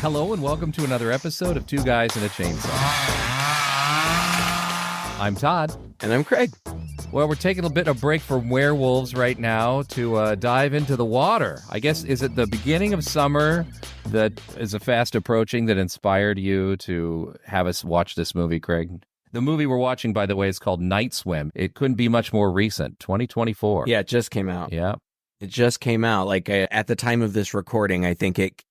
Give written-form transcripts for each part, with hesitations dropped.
Hello and welcome to another episode of Two Guys and a Chainsaw. I'm Todd. And I'm Craig. Well, we're taking a bit of a break from werewolves right now to dive into the water. I guess, is it the beginning of summer that is fast approaching that inspired you to have us watch this movie, Craig? The movie we're watching, by the way, is called Night Swim. It couldn't be much more recent, 2024. Yeah, it just came out. Yeah. It just came out. Like at the time of this recording, I think it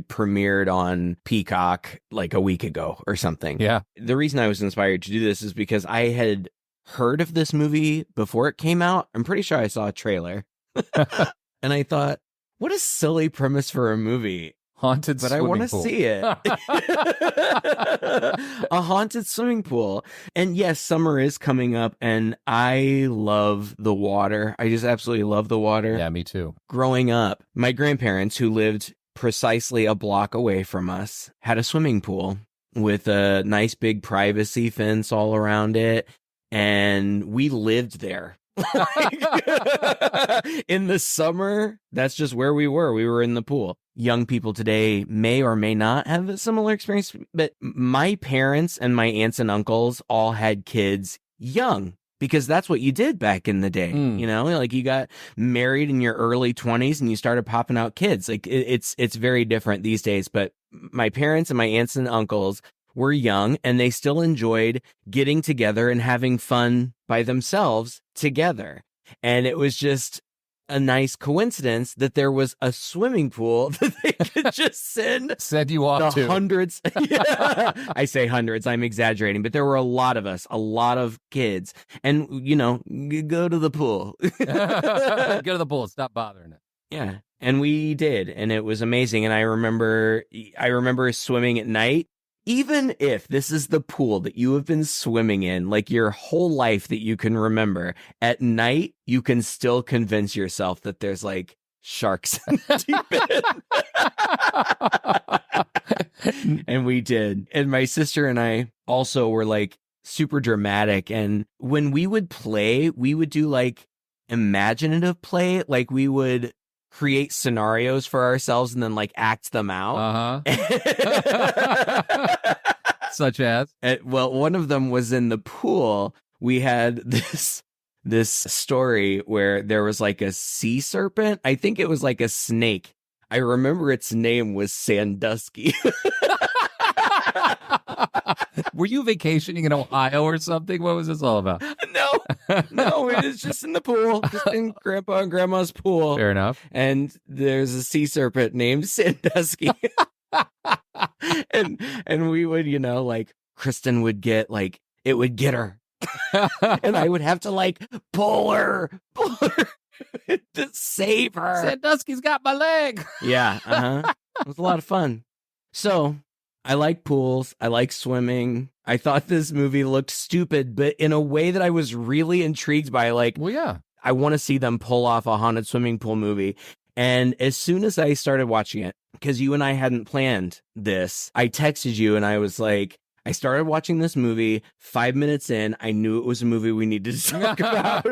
premiered on Peacock like a week ago or something. Yeah. The reason I was inspired to do this is because I had heard of this movie before it came out. I'm pretty sure I saw a trailer. And I thought, what a silly premise for a movie. Haunted but swimming pool. I want to see it. A haunted swimming pool. And yes, summer is coming up and I love the water. I just absolutely love the water. Yeah, me too. Growing up, my grandparents, who lived precisely a block away from us, had a swimming pool with a nice big privacy fence all around it. And we lived there. In the summer, that's just where we were. We were in the pool. Young people today may or may not have a similar experience, but my parents and my aunts and uncles all had kids young because that's what you did back in the day. You know, like you got married in your early 20s and you started popping out kids. Like it's very different these days, but my parents and my aunts and uncles were young and they still enjoyed getting together and having fun by themselves together. And it was just a nice coincidence that there was a swimming pool that they could just send you off the to. Hundreds. Yeah. I say hundreds, I'm exaggerating, but there were a lot of us, a lot of kids. And, you know, go to the pool. Go to the pool. Stop bothering it. Yeah. And we did. And it was amazing. And I remember swimming at night. Even if this is the pool that you have been swimming in, like your whole life that you can remember, at night, you can still convince yourself that there's like sharks in the deep end. And we did. And my sister and I also were like super dramatic. And when we would play, we would do like imaginative play. Like we would create scenarios for ourselves and then like act them out. Such as? Well, one of them was in the pool. We had this story where there was like a sea serpent. I think it was like a snake. I remember its name was Sandusky. Were you vacationing in Ohio or something? What was this all about? No, it was just in the pool, just in Grandpa and Grandma's pool. Fair enough. And there's a sea serpent named Sandusky. and we would, you know, like Kristen would get like, it would get her. And I would have to like pull her to save her. Sandusky's got my leg. Yeah. It was a lot of fun. So I like pools. I like swimming. I thought this movie looked stupid, but in a way that I was really intrigued by. Like, well, yeah, I want to see them pull off a haunted swimming pool movie. And as soon as I started watching it, because you and I hadn't planned this, I texted you and I was like, I started watching this movie 5 minutes in. I knew it was a movie we needed to talk about.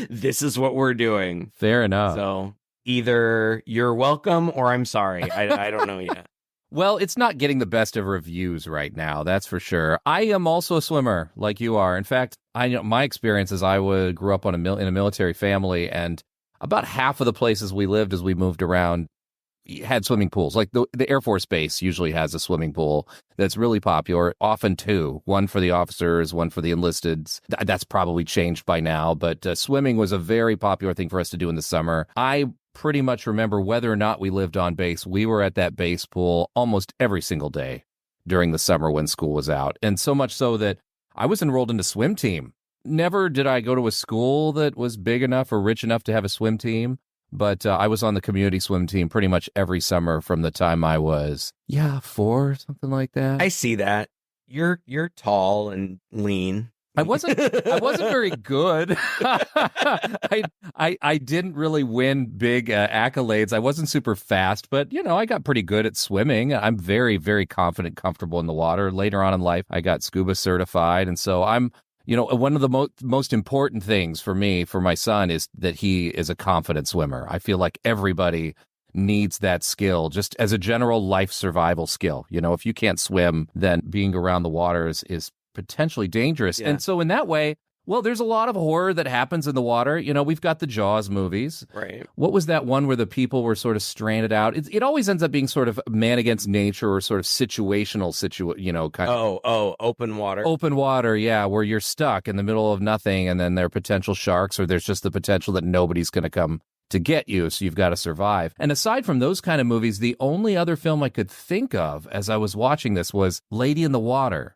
This is what we're doing. Fair enough. So either you're welcome or I'm sorry. I don't know yet. Well, it's not getting the best of reviews right now, that's for sure. I am also a swimmer, like you are. In fact, I know my experience is grew up in a military family, and about half of the places we lived as we moved around had swimming pools. Like the Air Force Base usually has a swimming pool that's really popular, often two, one for the officers, one for the enlisted. That's probably changed by now, but swimming was a very popular thing for us to do in the summer. I pretty much remember whether or not we lived on base, we were at that base pool almost every single day during the summer when school was out. And so much so that I was enrolled in a swim team. Never did I go to a school that was big enough or rich enough to have a swim team, but I was on the community swim team pretty much every summer from the time I was, 4, something like that. I see that. You're tall and lean. I wasn't very good. I didn't really win big accolades. I wasn't super fast, but, I got pretty good at swimming. I'm very, very confident, comfortable in the water. Later on in life, I got scuba certified. And so I'm, one of the most important things for me, for my son, is that he is a confident swimmer. I feel like everybody needs that skill just as a general life survival skill. If you can't swim, then being around the water is potentially dangerous. Yeah. And so in that way, well, there's a lot of horror that happens in the water. We've got the Jaws movies. Right. What was that one where the people were sort of stranded out? It always ends up being sort of man against nature or sort of situational, kind of. Open water. Open water, yeah, where you're stuck in the middle of nothing and then there are potential sharks or there's just the potential that nobody's going to come to get you, so you've got to survive. And aside from those kind of movies, the only other film I could think of as I was watching this was Lady in the Water,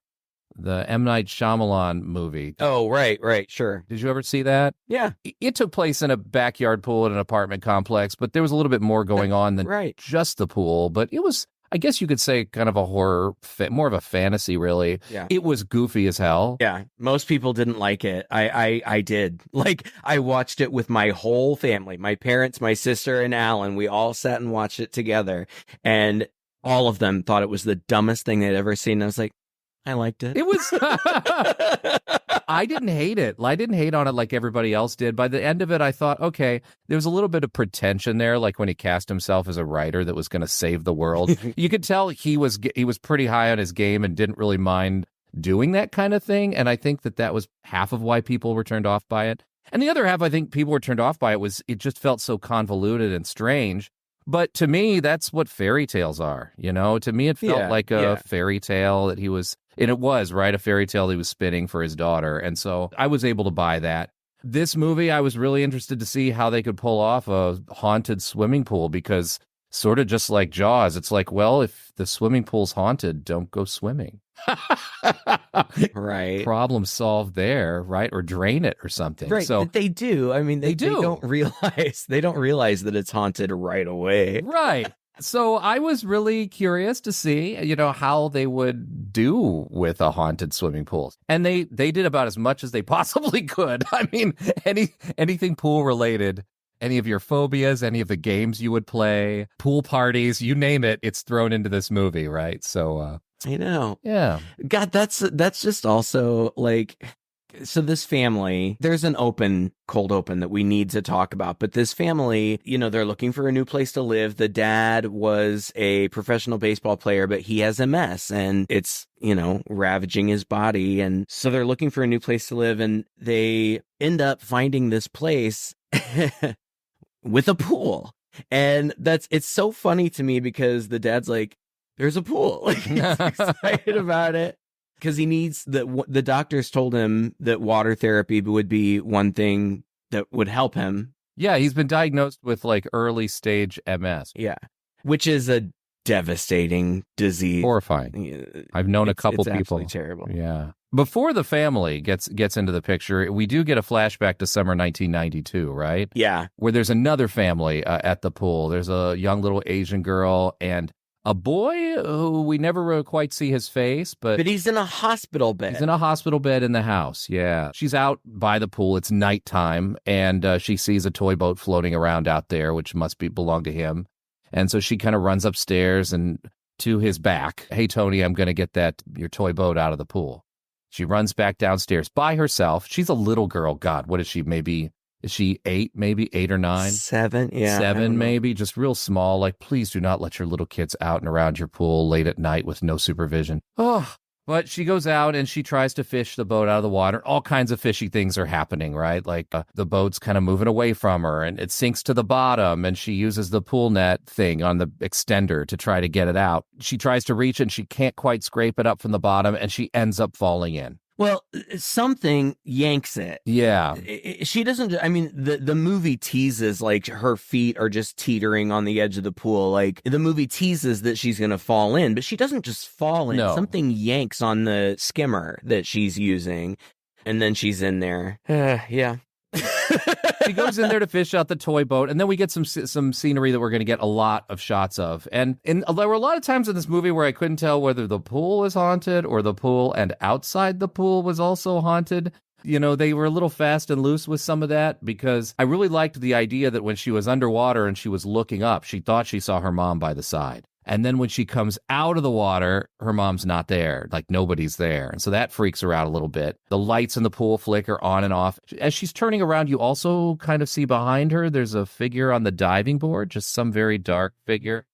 the M. Night Shyamalan movie. Oh, right, sure. Did you ever see that? Yeah. It took place in a backyard pool at an apartment complex, but there was a little bit more going on than just the pool. But it was, I guess you could say, kind of a horror, more of a fantasy, really. Yeah. It was goofy as hell. Yeah. Most people didn't like it. I did. Like, I watched it with my whole family, my parents, my sister, and Alan. We all sat and watched it together. And all of them thought it was the dumbest thing they'd ever seen. And I was like, I liked it. It was. I didn't hate it. I didn't hate on it like everybody else did. By the end of it, I thought, okay, there was a little bit of pretension there, like when he cast himself as a writer that was going to save the world. You could tell he was pretty high on his game and didn't really mind doing that kind of thing. And I think that was half of why people were turned off by it. And the other half, I think people were turned off by it was it just felt so convoluted and strange. But to me, that's what fairy tales are. To me, it felt like a fairy tale that he was, and it was, right, a fairy tale he was spinning for his daughter. And so I was able to buy that. This movie, I was really interested to see how they could pull off a haunted swimming pool because sort of just like Jaws, it's like, well, if the swimming pool's haunted, don't go swimming. Right. Problem solved there, right? Or drain it or something. Right. So they do. I mean, they don't realize that it's haunted right away. Right. So I was really curious to see, how they would do with a haunted swimming pool. And they did about as much as they possibly could. I mean, anything pool related, any of your phobias, any of the games you would play, pool parties, you name it, it's thrown into this movie, right? So I know. Yeah. God, that's just also like, so this family, there's an cold open that we need to talk about. But this family, they're looking for a new place to live. The dad was a professional baseball player, but he has MS and it's, ravaging his body. And so they're looking for a new place to live. And they end up finding this place with a pool. And it's so funny to me because the dad's like, there's a pool. Like, he's excited about it because he needs the doctors told him that water therapy would be one thing that would help him. Yeah, he's been diagnosed with like early stage MS. Yeah, which is a devastating disease. Horrifying. I've known a couple it's people. Absolutely terrible. Yeah. Before the family gets into the picture, we do get a flashback to summer 1992, right? Yeah. Where there's another family at the pool. There's a young little Asian girl and a boy who we never quite see his face, but he's in a hospital bed. He's in a hospital bed in the house, yeah. She's out by the pool. It's nighttime, and she sees a toy boat floating around out there, which must belong to him. And so she kind of runs upstairs and to his back. Hey, Tony, I'm going to get your toy boat out of the pool. She runs back downstairs by herself. She's a little girl. God, what is she? Is she 8, maybe 8 or 9? 7, yeah. 7, maybe, just real small. Like, please do not let your little kids out and around your pool late at night with no supervision. Oh, but she goes out and she tries to fish the boat out of the water. All kinds of fishy things are happening, right? Like the boat's kind of moving away from her and it sinks to the bottom and she uses the pool net thing on the extender to try to get it out. She tries to reach and she can't quite scrape it up from the bottom and she ends up falling in. Well, something yanks it. Yeah. She doesn't, I mean, the movie teases like her feet are just teetering on the edge of the pool. Like the movie teases that she's going to fall in, but she doesn't just fall in. No. Something yanks on the skimmer that she's using. And then she's in there. Yeah. She goes in there to fish out the toy boat, and then we get some scenery that we're going to get a lot of shots of. And there were a lot of times in this movie where I couldn't tell whether the pool was haunted or the pool and outside the pool was also haunted. They were a little fast and loose with some of that because I really liked the idea that when she was underwater and she was looking up, she thought she saw her mom by the side. And then when she comes out of the water, her mom's not there. Like nobody's there. And so that freaks her out a little bit. The lights in the pool flicker on and off. As she's turning around, you also kind of see behind her, there's a figure on the diving board, just some very dark figure.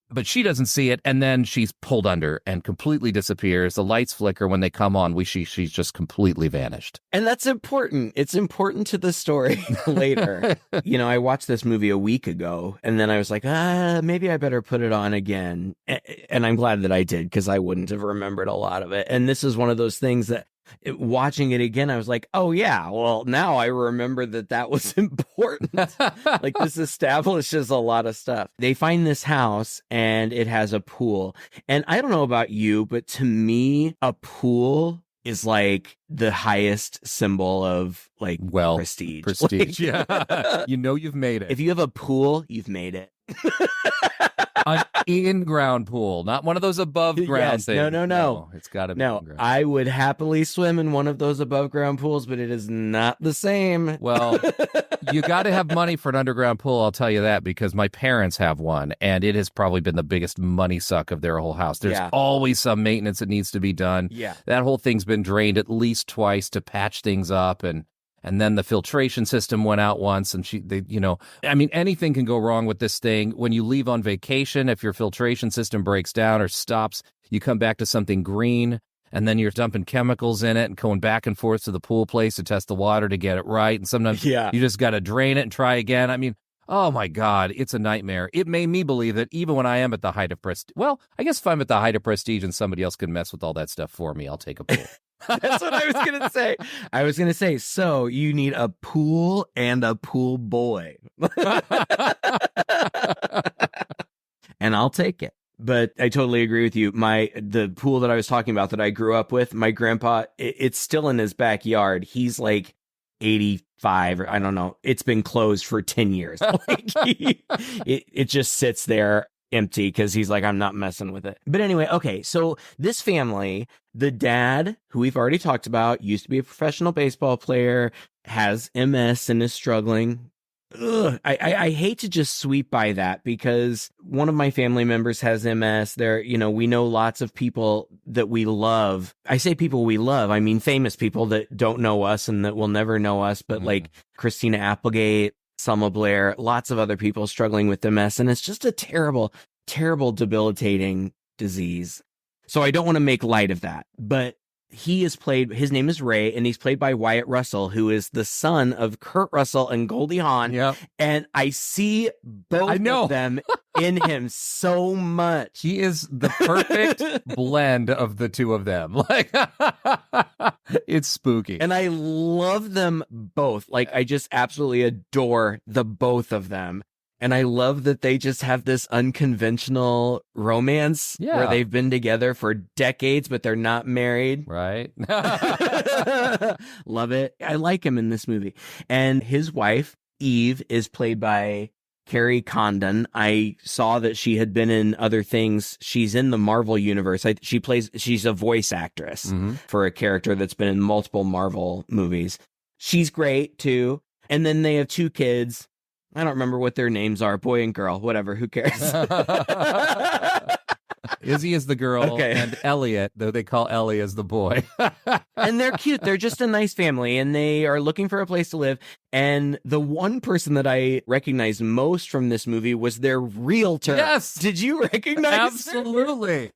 But she doesn't see it, and then she's pulled under and completely disappears. The lights flicker. When they come on, she's just completely vanished. And that's important. It's important to the story later. I watched this movie a week ago, and then I was like, maybe I better put it on again. And I'm glad that I did, because I wouldn't have remembered a lot of it. And this is one of those things that, watching it again, I was like, oh yeah, well, now I remember that was important. Like, this establishes a lot of stuff. They find this house and it has a pool. And I don't know about you, but to me, a pool is like the highest symbol of like prestige. Prestige. Yeah. You've made it. If you have a pool, you've made it. An in-ground pool, not one of those above-ground things. No. It's got to be in-ground. I would happily swim in one of those above-ground pools, but it is not the same. Well, you got to have money for an underground pool, I'll tell you that, because my parents have one, and it has probably been the biggest money suck of their whole house. There's always some maintenance that needs to be done. Yeah. That whole thing's been drained at least twice to patch things up, and then the filtration system went out once, and anything can go wrong with this thing. When you leave on vacation, if your filtration system breaks down or stops, you come back to something green, and then you're dumping chemicals in it and going back and forth to the pool place to test the water to get it right. And sometimes you just got to drain it and try again. I mean, oh my God, it's a nightmare. It made me believe that even when I am at the height of prestige, well, I guess if I'm at the height of prestige and somebody else can mess with all that stuff for me, I'll take a pool. That's what I was going to say. I was going to say, so you need a pool and a pool boy. And I'll take it. But I totally agree with you. The pool that I was talking about that I grew up with, my grandpa, it's still in his backyard. He's like 85, or I don't know. It's been closed for 10 years. Like it just sits there empty because he's like, I'm not messing with it. But anyway, okay, so this family, the dad, who we've already talked about, used to be a professional baseball player, has MS and is struggling. Ugh, I hate to just sweep by that, because one of my family members has MS. We know lots of people that we love. I say people we love, I mean famous people that don't know us and that will never know us, but like Christina Applegate, Selma Blair, lots of other people struggling with MS, and it's just a terrible, terrible, debilitating disease. So I don't want to make light of that, but his name is Ray, and he's played by Wyatt Russell, who is the son of Kurt Russell and Goldie Hawn. Yep. And I see both of them in him so much. He is the perfect blend of the two of them. Like, it's spooky. And I love them both. Like, I just absolutely adore the both of them. And I love that they just have this unconventional romance where they've been together for decades, but they're not married. Right. Love it. I like him in this movie. And his wife, Eve, is played by Carrie Condon. I saw that she had been in other things. She's in the Marvel universe. She's a voice actress for a character that's been in multiple Marvel movies. She's great too. And then they have two kids. I don't remember what their names are, boy and girl, whatever, who cares? Izzy is the girl, and Elliot, though they call Ellie, as the boy. And they're cute. They're just a nice family, and they are looking for a place to live. And the one person that I recognized most from this movie was their realtor. Yes! Did you recognize Absolutely.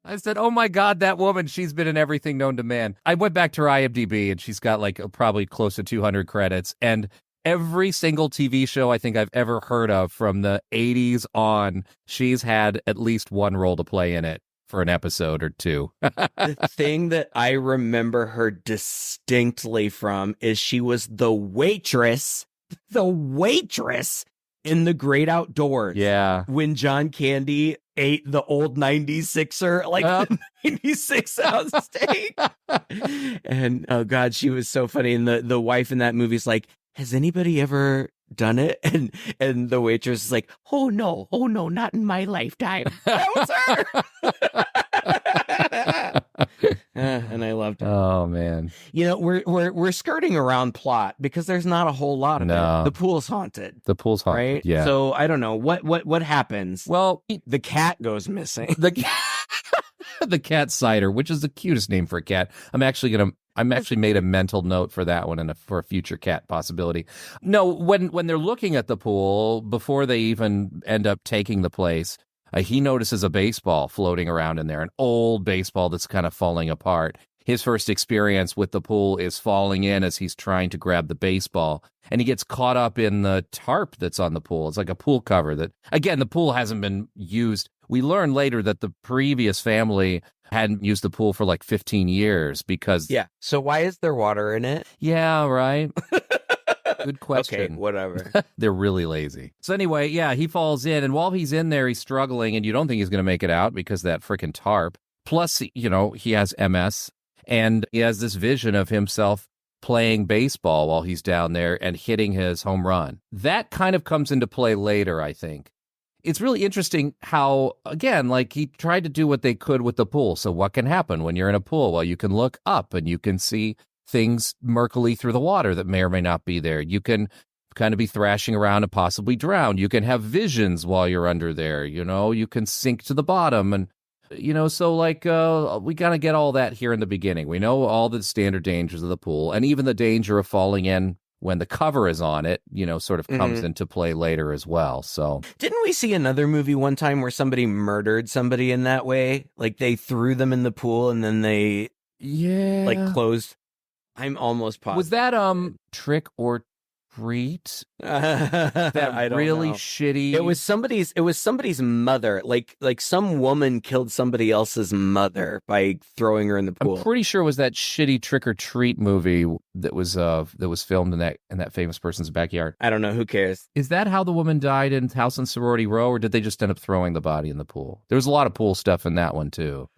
I said, oh my God, that woman, she's been in everything known to man. I went back to her IMDb, and she's got like probably close to 200 credits, and every single TV show I think I've ever heard of from the 80s on, she's had at least one role to play in it for an episode or two. The thing that I remember her distinctly from is she was the waitress in The Great Outdoors. Yeah. When John Candy ate the old 96er, like the 96 ounce steak. And oh God, she was so funny. And the wife in that movie is like, has anybody ever done it? And the waitress is like, oh no, not in my lifetime. That was her. And and I loved it. Oh man. You know, we're skirting around plot because there's not a whole lot of No. it. The pool's haunted. The pool's haunted. Right? Yeah. So I don't know what happens. Well, the cat goes missing. The cat cider, which is the cutest name for a cat. I'm actually made a mental note for that one and for a future cat possibility. No, when they're looking at the pool before they even end up taking the place, he notices a baseball floating around in there, an old baseball that's kind of falling apart. His first experience with the pool is falling in as he's trying to grab the baseball, and he gets caught up in the tarp that's on the pool. It's like a pool cover that, again, the pool hasn't been used. We learn later that the previous family hadn't used the pool for like 15 years because... Yeah. So why is there water in it? Yeah, right. Good question. Okay, whatever. They're really lazy. So anyway, yeah, he falls in, and while he's in there, he's struggling, and you don't think he's going to make it out because that freaking tarp. Plus, you know, he has MS, and he has this vision of himself playing baseball while he's down there and hitting his home run. That kind of comes into play later, I think. It's really interesting how, again, like he tried to do what they could with the pool. So what can happen when you're in a pool? Well, you can look up and you can see things murkily through the water that may or may not be there. You can kind of be thrashing around and possibly drown. You can have visions while you're under there. You know, you can sink to the bottom. And, you know, so like we got to get all that here in the beginning. We know all the standard dangers of the pool, and even the danger of falling in when the cover is on it, you know, sort of comes into play later as well. So didn't we see another movie one time where somebody murdered somebody in that way? Like they threw them in the pool and then they like closed. I'm almost positive. Was that Trick or Treat? That I don't really know. shitty. It was somebody's mother. Like some woman killed somebody else's mother by throwing her in the pool. I'm pretty sure it was that shitty Trick or Treat movie that was filmed in that famous person's backyard. I don't know. Who cares? Is that how the woman died in House on Sorority Row, or did they just end up throwing the body in the pool? There was a lot of pool stuff in that one too.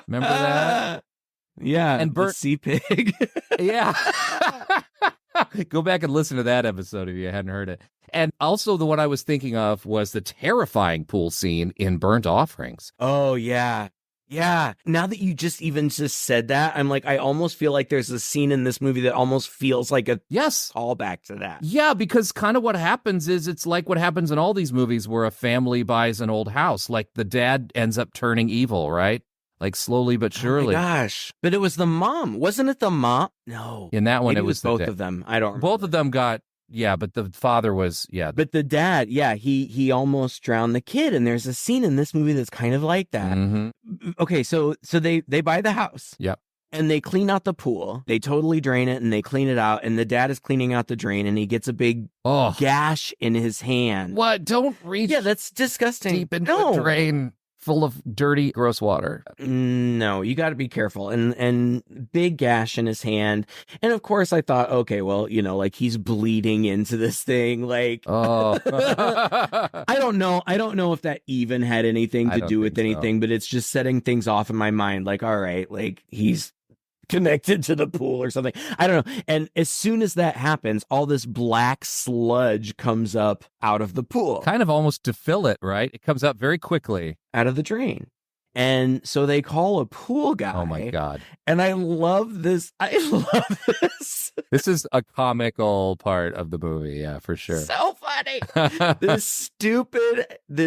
Remember that? Yeah, and the sea pig. Yeah. Go back and listen to that episode if you hadn't heard it. And also the one I was thinking of was the terrifying pool scene in Burnt Offerings. Oh, yeah. Yeah. Now that you just said that, I'm like, I almost feel like there's a scene in this movie that almost feels like a callback to that. Yeah, because kind of what happens is it's like what happens in all these movies where a family buys an old house. Like the dad ends up turning evil, right? Like slowly but surely. Oh my gosh. But it was the mom. Wasn't it the mom? No. In that one, maybe it was both of them. I don't remember. Both of them got, but the father was, But the dad, he almost drowned the kid. And there's a scene in this movie that's kind of like that. Mm-hmm. Okay, so they buy the house. Yep. And they clean out the pool. They totally drain it and they clean it out. And the dad is cleaning out the drain and he gets a big gash in his hand. What? Don't reach. Yeah, that's disgusting. Deep into a drain full of dirty, gross water. No, you got to be careful. And big gash in his hand. And of course I thought, okay, well, you know, like he's bleeding into this thing. Like, I don't know. I don't know if that even had anything to do with anything, but it's just setting things off in my mind. Like, all right, like he's connected to the pool or something. I don't know. And as soon as that happens, all this black sludge comes up out of the pool. Kind of almost to fill it, right? It comes up very quickly. Out of the drain. And so they call a pool guy. Oh my God. And I love this. I love this. This is a comical part of the movie. Yeah, for sure. So funny. This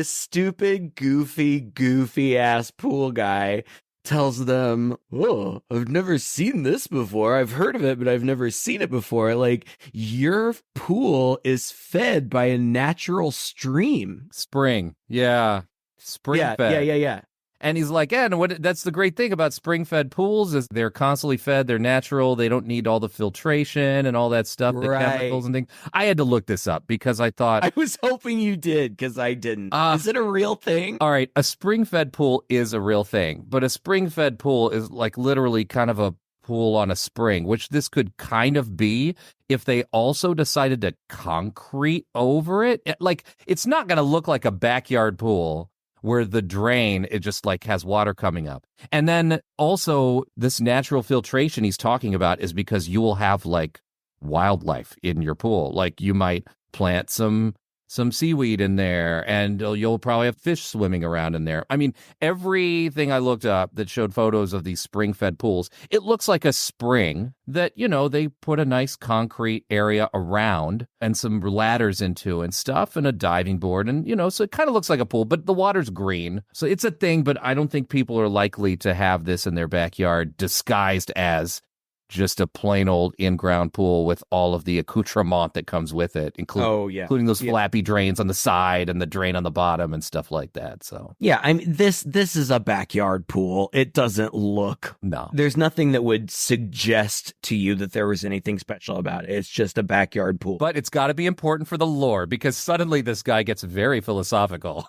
stupid, goofy ass pool guy tells them, oh, I've never seen this before. I've heard of it, but I've never seen it before. Like, your pool is fed by a natural stream. Spring. Yeah. Spring fed. Yeah. And he's like, and that's the great thing about spring-fed pools is they're constantly fed. They're natural. They don't need all the filtration and all that stuff, the chemicals and things. I had to look this up because I thought... I was hoping you did because I didn't. Is it a real thing? All right. A spring-fed pool is a real thing, but a spring-fed pool is like literally kind of a pool on a spring, which this could kind of be if they also decided to concrete over it. Like, it's not going to look like a backyard pool where the drain, it just like has water coming up. And then also this natural filtration he's talking about is because you will have like wildlife in your pool. Like you might plant some some seaweed in there, and you'll probably have fish swimming around in there. I mean, everything I looked up that showed photos of these spring-fed pools, it looks like a spring that, they put a nice concrete area around and some ladders into and stuff and a diving board. And, so it kind of looks like a pool, but the water's green. So it's a thing, but I don't think people are likely to have this in their backyard disguised as just a plain old in-ground pool with all of the accoutrement that comes with it, including those flappy drains on the side and the drain on the bottom and stuff like that. So yeah, I mean, this is a backyard pool. It doesn't look. No. There's nothing that would suggest to you that there was anything special about it. It's just a backyard pool. But it's got to be important for the lore, because suddenly this guy gets very philosophical.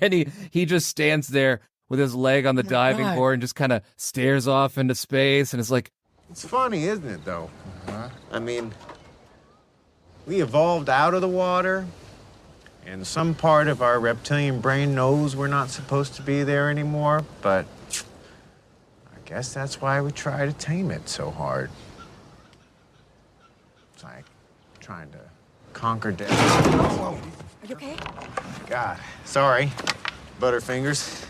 And he just stands there with his leg on the diving board and just kind of stares off into space, and it's like... It's funny, isn't it, though? I mean, we evolved out of the water, and some part of our reptilian brain knows we're not supposed to be there anymore, but I guess that's why we try to tame it so hard. It's like trying to conquer death. Are you okay? God, sorry, Butterfingers.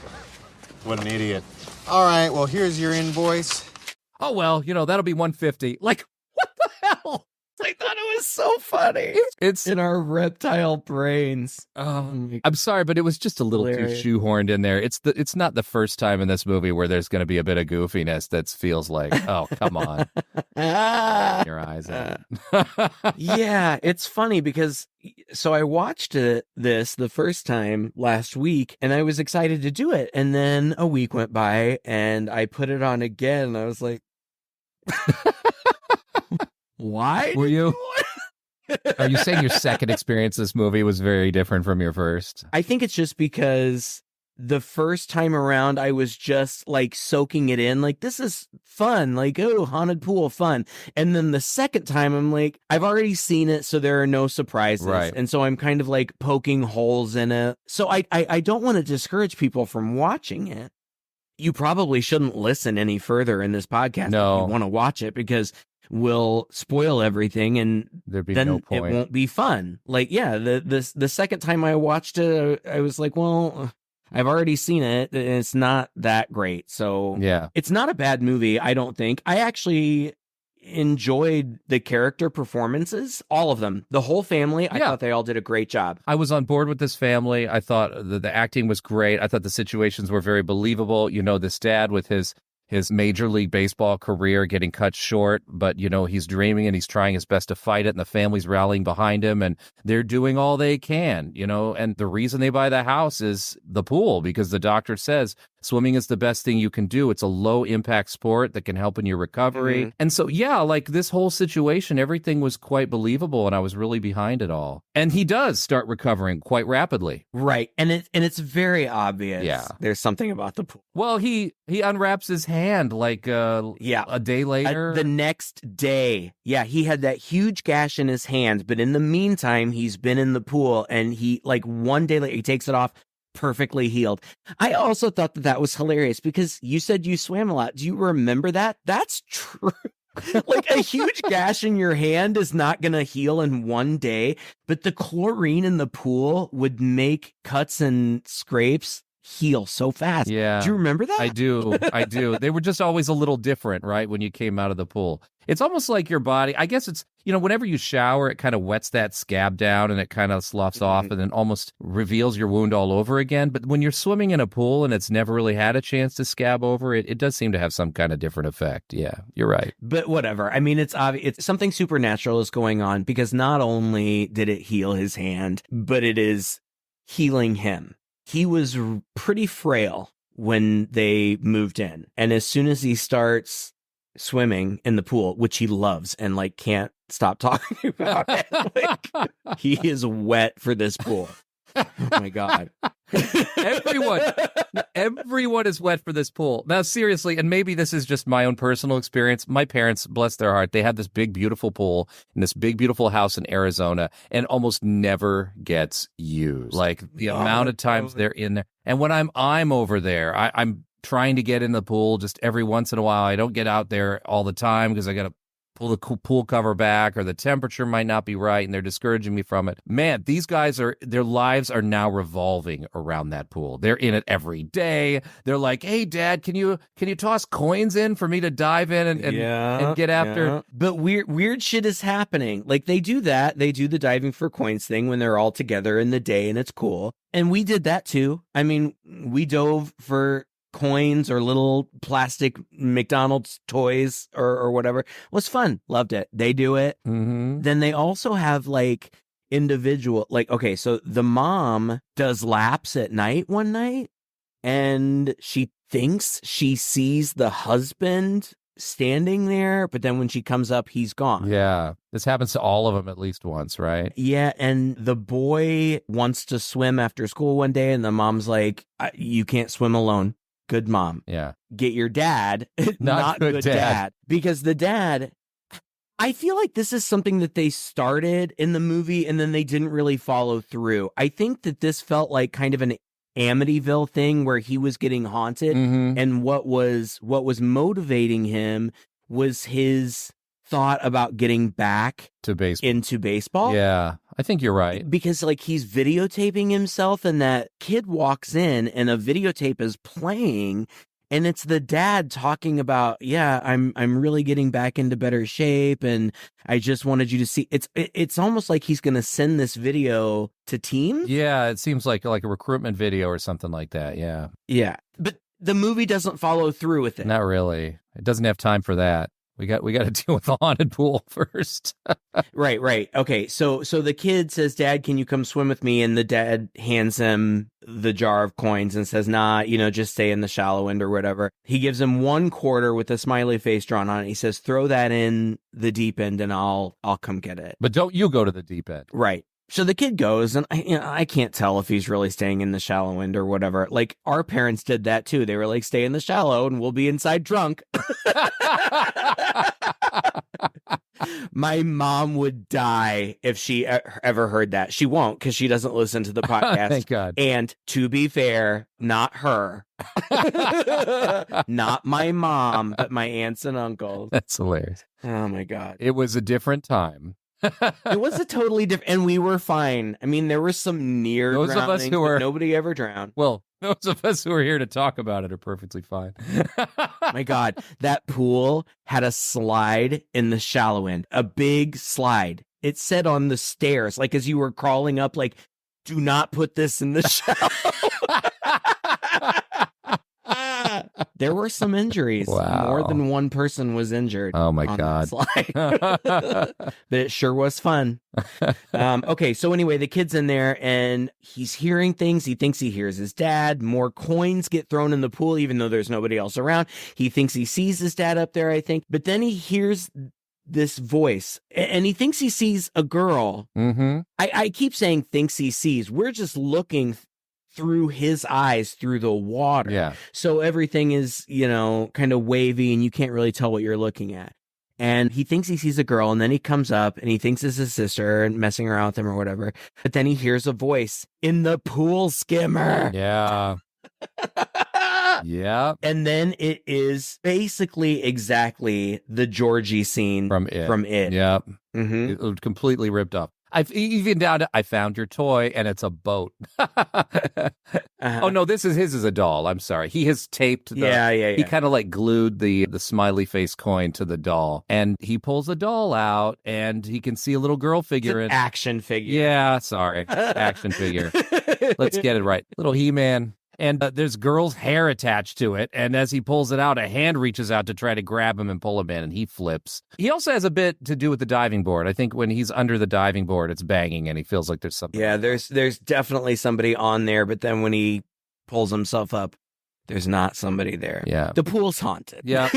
What an idiot. All right, well, here's your invoice. Oh, well, that'll be $150. Like, what the hell? I thought it was so funny. It's in our reptile brains. I'm sorry, but it was just a little Hilarious. too shoehorned in there. It's not the first time in this movie where there's going to be a bit of goofiness that feels like, oh, come on. Your eyes. Yeah, it's funny because so I watched this the first time last week, and I was excited to do it. And then a week went by, and I put it on again, and I was like... Why? Were you? Are you saying your second experience this movie was very different from your first? I think it's just because the first time around, I was just like soaking it in. Like, this is fun. Like, oh, haunted pool, fun. And then the second time, I'm like, I've already seen it, so there are no surprises. Right. And so I'm kind of like poking holes in it. So I don't want to discourage people from watching it. You probably shouldn't listen any further in this podcast No. if you want to watch it, because we'll spoil everything, and There'd be then no point. it won't be fun. Like, yeah, the second time I watched it, I was like, well, I've already seen it, and it's not that great. So Yeah. it's not a bad movie, I don't think. I actually enjoyed the character performances, all of them, the whole family. I thought they all did a great job. I was on board with this family. I thought the acting was great. I thought the situations were very believable. This dad with his Major League Baseball career getting cut short, but, he's dreaming and he's trying his best to fight it, and the family's rallying behind him, and they're doing all they can, and the reason they buy the house is the pool, because the doctor says swimming is the best thing you can do. It's a low impact sport that can help in your recovery. Mhm. And so, yeah, like this whole situation, everything was quite believable, and I was really behind it all. And he does start recovering quite rapidly. Right. And it's very obvious. Yeah. There's something about the pool. Well, he unwraps his hand like a day later. The next day. Yeah, he had that huge gash in his hand, but in the meantime, he's been in the pool, and he, like, one day later, he takes it off, perfectly healed. I also thought that was hilarious, because you said you swam a lot. Do you remember that? That's true. Like, a huge gash in your hand is not going to heal in one day, but the chlorine in the pool would make cuts and scrapes heal so fast. Yeah. Do you remember that? I do. They were just always a little different, right? When you came out of the pool. It's almost like your body, I guess it's, whenever you shower, it kind of wets that scab down and it kind of sloughs off and then almost reveals your wound all over again. But when you're swimming in a pool and it's never really had a chance to scab over, it does seem to have some kind of different effect. Yeah, you're right. But whatever. I mean, it's obvious. It's something supernatural is going on, because not only did it heal his hand, but it is healing him. He was pretty frail when they moved in. And as soon as he starts swimming in the pool, which he loves and like can't stop talking about it, like, he is wet for this pool. Oh my God. Everyone is wet for this pool. Now, seriously, and maybe this is just my own personal experience. My parents, bless their heart, they have this big, beautiful pool in this big, beautiful house in Arizona, and almost never gets used. Like the amount of times they're in there. And when I'm over there, I'm trying to get in the pool just every once in a while. I don't get out there all the time because I got to pull the pool cover back, or the temperature might not be right, and they're discouraging me from it. Man, these guys their lives are now revolving around that pool. They're in it every day. They're like, hey, Dad, can you toss coins in for me to dive in and get after? Yeah. But weird shit is happening. Like, they do that. They do the diving for coins thing when they're all together in the day, and it's cool. And we did that too. I mean, we dove for coins or little plastic McDonald's toys or whatever. It was fun. Loved it. They do it. Mm-hmm. Then they also have like individual, like, okay, so the mom does laps at night one night, and she thinks she sees the husband standing there, but then when she comes up, he's gone. Yeah. This happens to all of them at least once, right? Yeah, and the boy wants to swim after school one day, and the mom's like, you can't swim alone. Good mom. Yeah. Get your dad, Not good dad. Because the dad, I feel like this is something that they started in the movie and then they didn't really follow through. I think that this felt like kind of an Amityville thing where he was getting haunted, and what was motivating him was his thought about getting back into baseball. Yeah, I think you're right. Because like he's videotaping himself, and that kid walks in and a videotape is playing, and it's the dad talking about, yeah, I'm really getting back into better shape, and I just wanted you to see. It's almost like he's going to send this video to teams. Yeah, it seems like a recruitment video or something like that. Yeah. Yeah. But the movie doesn't follow through with it. Not really. It doesn't have time for that. We got to deal with the haunted pool first. Right. Okay, so the kid says, Dad, can you come swim with me? And the dad hands him the jar of coins and says, nah, just stay in the shallow end or whatever. He gives him 1 quarter with a smiley face drawn on it. He says, throw that in the deep end and I'll come get it. But don't you go to the deep end. Right. So the kid goes, and I can't tell if he's really staying in the shallow end or whatever. Like, our parents did that too. They were like, stay in the shallow and we'll be inside drunk. My mom would die if she ever heard that. She won't, because she doesn't listen to the podcast. Thank God. And to be fair, not her. Not my mom, but my aunts and uncles. That's hilarious. Oh, my God. It was a different time. It was a totally different, and we were fine. I mean, there were some near Those of us who were, nobody ever drowned. Well, those of us who are here to talk about it are perfectly fine. My God, that pool had a slide in the shallow end, a big slide. It said on the stairs, like as you were crawling up, like, do not put this in the shallow. There were some injuries. Wow. More than one person was injured. Oh my on God. that slide. But it sure was fun. Okay, so anyway, the kid's in there and he's hearing things. He thinks he hears his dad. More coins get thrown in the pool, even though there's nobody else around. He thinks he sees his dad up there, I think. But then he hears this voice and he thinks he sees a girl. Mm-hmm. I keep saying thinks he sees. We're just looking through his eyes through the water. Yeah. So everything is, kind of wavy and you can't really tell what you're looking at. And he thinks he sees a girl, and then he comes up and he thinks it's his sister and messing around with him or whatever. But then he hears a voice in the pool skimmer. Yeah. Yeah. And then it is basically exactly the Georgie scene From It. Yeah. Yep. Mm-hmm. It was completely ripped up. I've even down to I found your toy and it's a boat. Oh no, his is a doll. I'm sorry. He has taped Yeah. He kind of like glued the smiley face coin to the doll, and he pulls the doll out and he can see a little girl figure in action figure. Yeah, sorry. Action figure. Let's get it right. Little He-Man. And there's girl's hair attached to it. And as he pulls it out, a hand reaches out to try to grab him and pull him in, and he flips. He also has a bit to do with the diving board. I think when he's under the diving board, it's banging, and he feels like there's something. Yeah, there's definitely somebody on there, but then when he pulls himself up, there's not somebody there. Yeah. The pool's haunted. Yeah.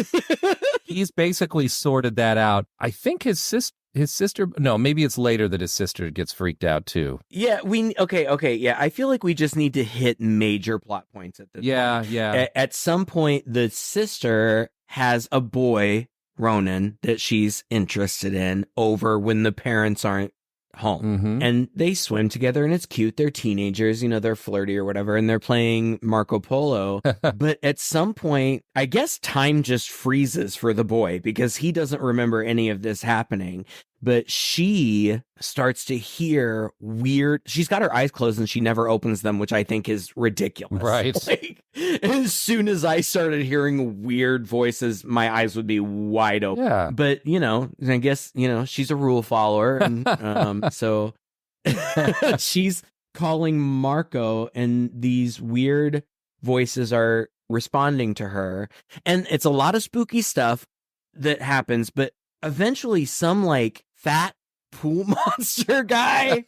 He's basically sorted that out. I think his sister, no, maybe it's later that his sister gets freaked out too. Yeah, okay. Yeah, I feel like we just need to hit major plot points at this point. Yeah. At some point, the sister has a boy, Ronan, that she's interested in over when the parents aren't home. And they swim together and it's cute. They're teenagers, they're flirty or whatever, and they're playing Marco Polo. But at some point, I guess time just freezes for the boy because he doesn't remember any of this happening. But she starts to hear weird. She's got her eyes closed and she never opens them, which I think is ridiculous. Right. Like, as soon as I started hearing weird voices, my eyes would be wide open. Yeah. But, I guess, she's a rule follower. And so she's calling Marco and these weird voices are responding to her. And it's a lot of spooky stuff that happens, but eventually some like fat pool monster guy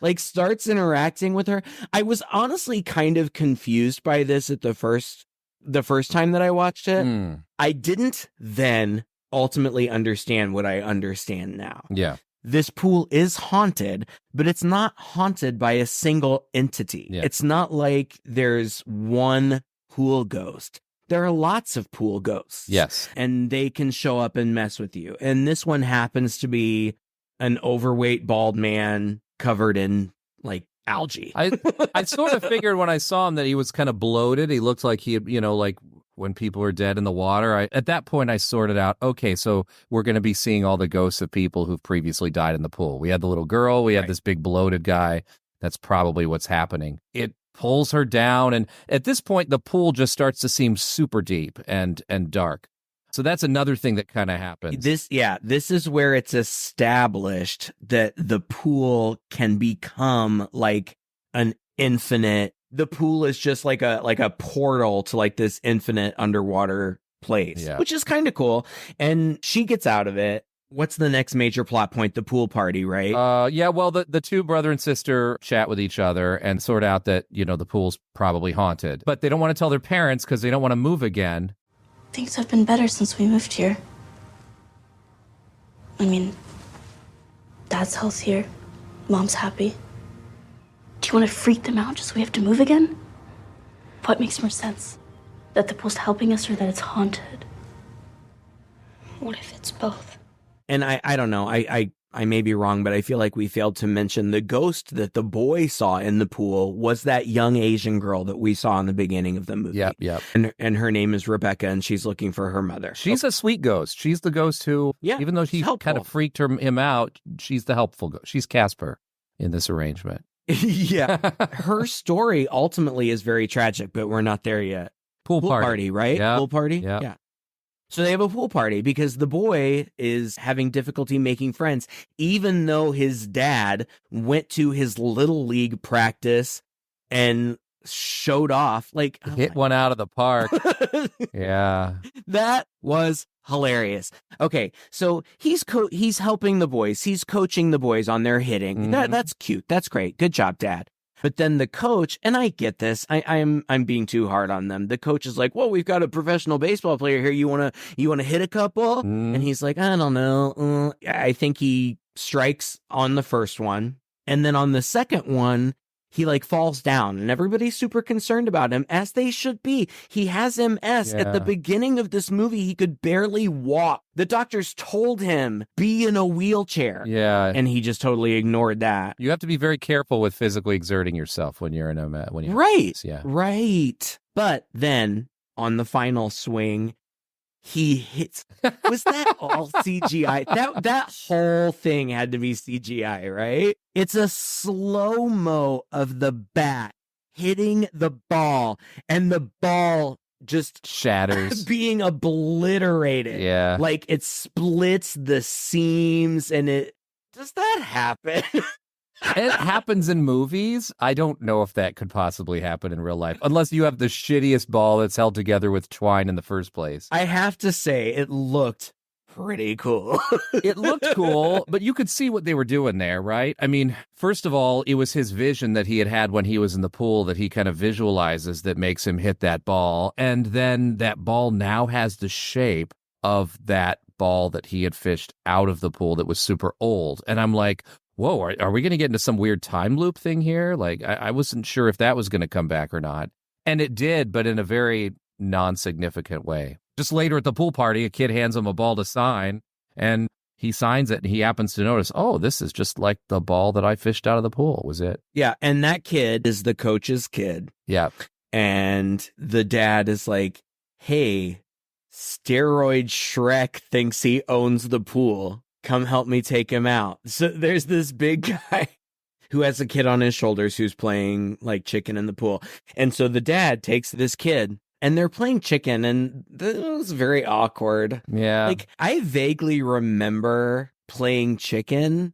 like starts interacting with her. I was honestly kind of confused by this at the first time that I watched it. I didn't then ultimately understand what I understand now. Yeah. This pool is haunted, but it's not haunted by a single entity. Yeah. It's not like there's one pool ghost. There are lots of pool ghosts. Yes. And they can show up and mess with you. And this one happens to be an overweight bald man covered in like algae. I sort of figured when I saw him that he was kind of bloated. He looked like he had, like when people were dead in the water. At that point, I sorted out, okay, so we're going to be seeing all the ghosts of people who've previously died in the pool. We had the little girl. We had this big bloated guy. That's probably what's happening. It pulls her down, and at this point the pool just starts to seem super deep and dark. So that's another thing that kind of happens. This is where it's established that the pool can become like an infinite. The pool is just like a portal to like this infinite underwater place, which is kind of cool. And she gets out of it. What's the next major plot point? The pool party, right? Well, the two brother and sister chat with each other and sort out that, the pool's probably haunted. But they don't want to tell their parents because they don't want to move again. Things have been better since we moved here. I mean, Dad's healthier. Mom's happy. Do you want to freak them out just so we have to move again? What makes more sense? That the pool's helping us or that it's haunted? What if it's both? And I don't know. I may be wrong, but I feel like we failed to mention the ghost that the boy saw in the pool was that young Asian girl that we saw in the beginning of the movie. Yep. And her name is Rebecca, and she's looking for her mother. She's a sweet ghost. She's the ghost who, even though she kind of freaked him out, she's the helpful ghost. She's Casper in this arrangement. Yeah. Her story ultimately is very tragic, but we're not there yet. Pool party, right? Yep. Pool party? Yep. Yeah. So they have a pool party because the boy is having difficulty making friends, even though his dad went to his little league practice and showed off. Like, hit one out of the park. Yeah. That was hilarious. Okay, so he's helping the boys. He's coaching the boys on their hitting. That's cute. That's great. Good job, Dad. But then the coach, and I get this, I'm being too hard on them. The coach is like, "Well, we've got a professional baseball player here. You wanna hit a couple?" And he's like, "I don't know. I think he strikes on the first one, and then on the second one, he like falls down, and everybody's super concerned about him, as they should be. He has MS. At the beginning of this movie, he could barely walk. The doctors told him, be in a wheelchair. Yeah. And he just totally ignored that. You have to be very careful with physically exerting yourself when you're in a right. Yeah. Right. But then on the final swing, he hits. Was that all CGI? That whole thing had to be CGI, right? It's a slow-mo of the bat hitting the ball, and the ball just shatters, being obliterated. Yeah. Like it splits the seams, and does that happen? It happens in movies. I don't know if that could possibly happen in real life, unless you have the shittiest ball that's held together with twine in the first place. I have to say, it looked pretty cool. It looked cool, but you could see what they were doing there, right? I mean, first of all, it was his vision that he had when he was in the pool that he kind of visualizes that makes him hit that ball. And then that ball now has the shape of that ball that he had fished out of the pool that was super old. And I'm like, whoa, are we going to get into some weird time loop thing here? Like, I wasn't sure if that was going to come back or not. And it did, but in a very non-significant way. Just later at the pool party, a kid hands him a ball to sign, and he signs it and he happens to notice, oh, this is just like the ball that I fished out of the pool. Was it? Yeah. And that kid is the coach's kid. Yeah. And the dad is like, hey, steroid Shrek thinks he owns the pool. Come help me take him out. So there's this big guy who has a kid on his shoulders who's playing like chicken in the pool. And so the dad takes this kid and they're playing chicken, and it was very awkward. Yeah. Like, I vaguely remember playing chicken.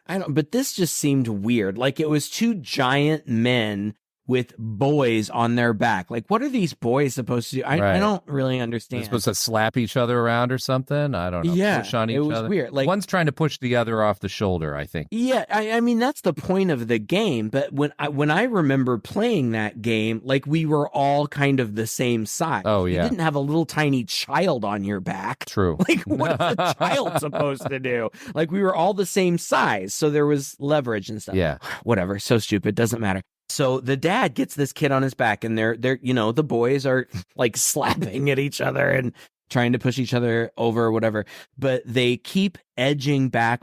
But this just seemed weird. Like, it was two giant men with boys on their back. Like, what are these boys supposed to do? I don't really understand. They're supposed to slap each other around or something? I don't know. Yeah, push on each it was other. weird. Like, one's trying to push the other off the shoulder, I think. Yeah, I mean, that's the point of the game. But when I remember playing that game, like, we were all kind of the same size. Oh, yeah. You didn't have a little tiny child on your back. True. Like, what's a child supposed to do? Like, we were all the same size, so there was leverage and stuff. Yeah. Whatever. So stupid. Doesn't matter. So the dad gets this kid on his back, and they're the boys are like slapping at each other and trying to push each other over or whatever. But they keep edging back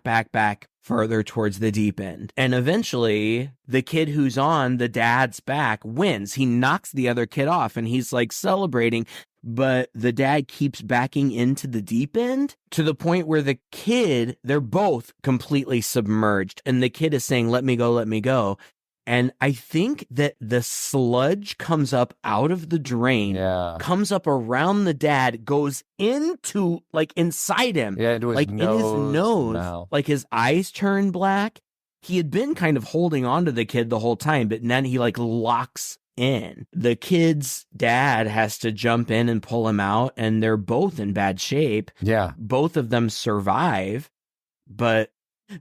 further towards the deep end. And eventually the kid who's on the dad's back wins. He knocks the other kid off and he's like celebrating. But the dad keeps backing into the deep end to the point where the kid, they're both completely submerged. And the kid is saying, let me go, let me go. And I think that the sludge comes up out of the drain, comes up around the dad, goes into, like, inside him. Yeah, into his like nose, in his nose. mouth. Like, his eyes turn black. He had been kind of holding on to the kid the whole time, but then he, like, locks in. The kid's dad has to jump in and pull him out, and they're both in bad shape. Yeah. Both of them survive, but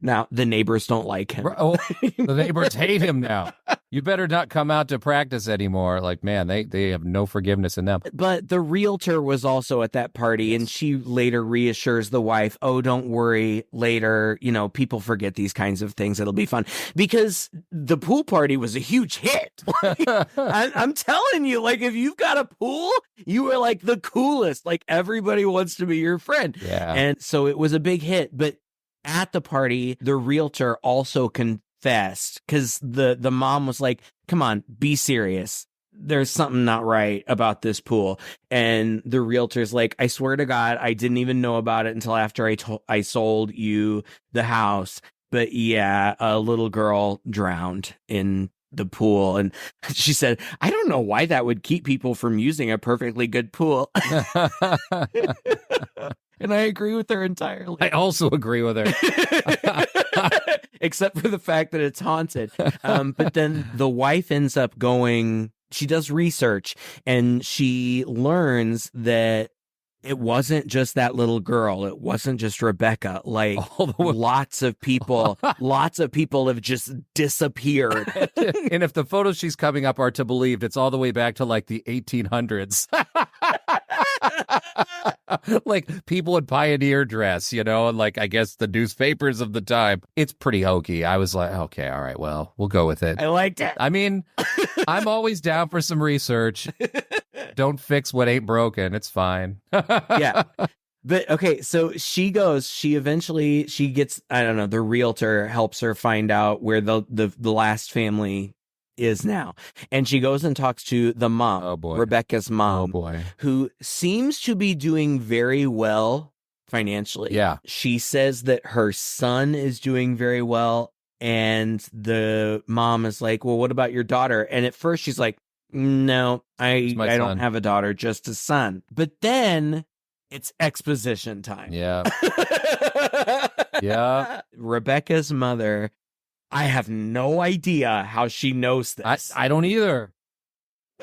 now the neighbors don't like him. Oh, the neighbors hate him now. You better not come out to practice anymore. Like, man, they have no forgiveness in them. But the realtor was also at that party, and she later reassures the wife, oh, don't worry, later, people forget these kinds of things. It'll be fun. Because the pool party was a huge hit. I'm telling you, like, if you've got a pool, you are like the coolest. Like, everybody wants to be your friend. Yeah. And so it was a big hit. But at the party, the realtor also confessed, because the mom was like, come on, be serious. There's something not right about this pool. And the realtor's like, I swear to God, I didn't even know about it until after I sold you the house. But yeah, a little girl drowned in the pool. And she said, I don't know why that would keep people from using a perfectly good pool. And I agree with her entirely. I also agree with her. Except for the fact that it's haunted. But then the wife ends up going, she does research, and she learns that it wasn't just that little girl. It wasn't just Rebecca. Like, lots of people have just disappeared. And if the photos she's coming up are to believe, it's all the way back to like the 1800s. Like people in pioneer dress, and like, I guess the newspapers of the time. It's pretty hokey. I was like, okay, all right, well, we'll go with it. I liked it. I mean, I'm always down for some research. Don't fix what ain't broken. It's fine. Yeah. But okay, so she eventually gets, I don't know, the realtor helps her find out where the last family is now. And she goes and talks to the mom, oh boy, Rebecca's mom, oh boy, who seems to be doing very well financially. Yeah. She says that her son is doing very well. And the mom is like, well, what about your daughter? And at first she's like, no, I don't have a daughter, just a son. But then it's exposition time. Yeah. Yeah. Rebecca's mother, I have no idea how she knows this. I don't either.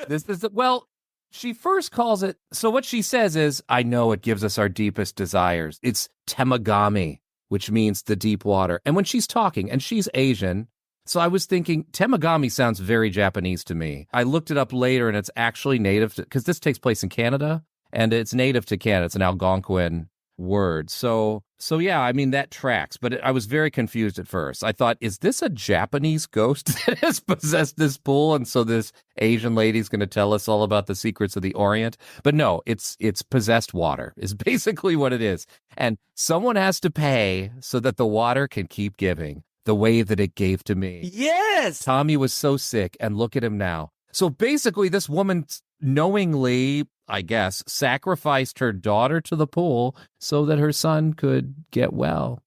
This is, well, she first calls it, so what she says is, I know it gives us our deepest desires. It's temagami, which means the deep water. And when she's talking, and she's Asian, so I was thinking, temagami sounds very Japanese to me. I looked it up later, and it's actually native to, because this takes place in Canada, and it's native to Canada. It's an Algonquin word. So yeah, I mean, that tracks, but I was very confused at first. I thought, is this a Japanese ghost that has possessed this pool? And so this Asian lady's going to tell us all about the secrets of the Orient. But no, it's possessed water is basically what it is. And someone has to pay so that the water can keep giving the way that it gave to me. Yes. Tommy was so sick, and look at him now. So basically, this woman knowingly, I guess, sacrificed her daughter to the pool so that her son could get well.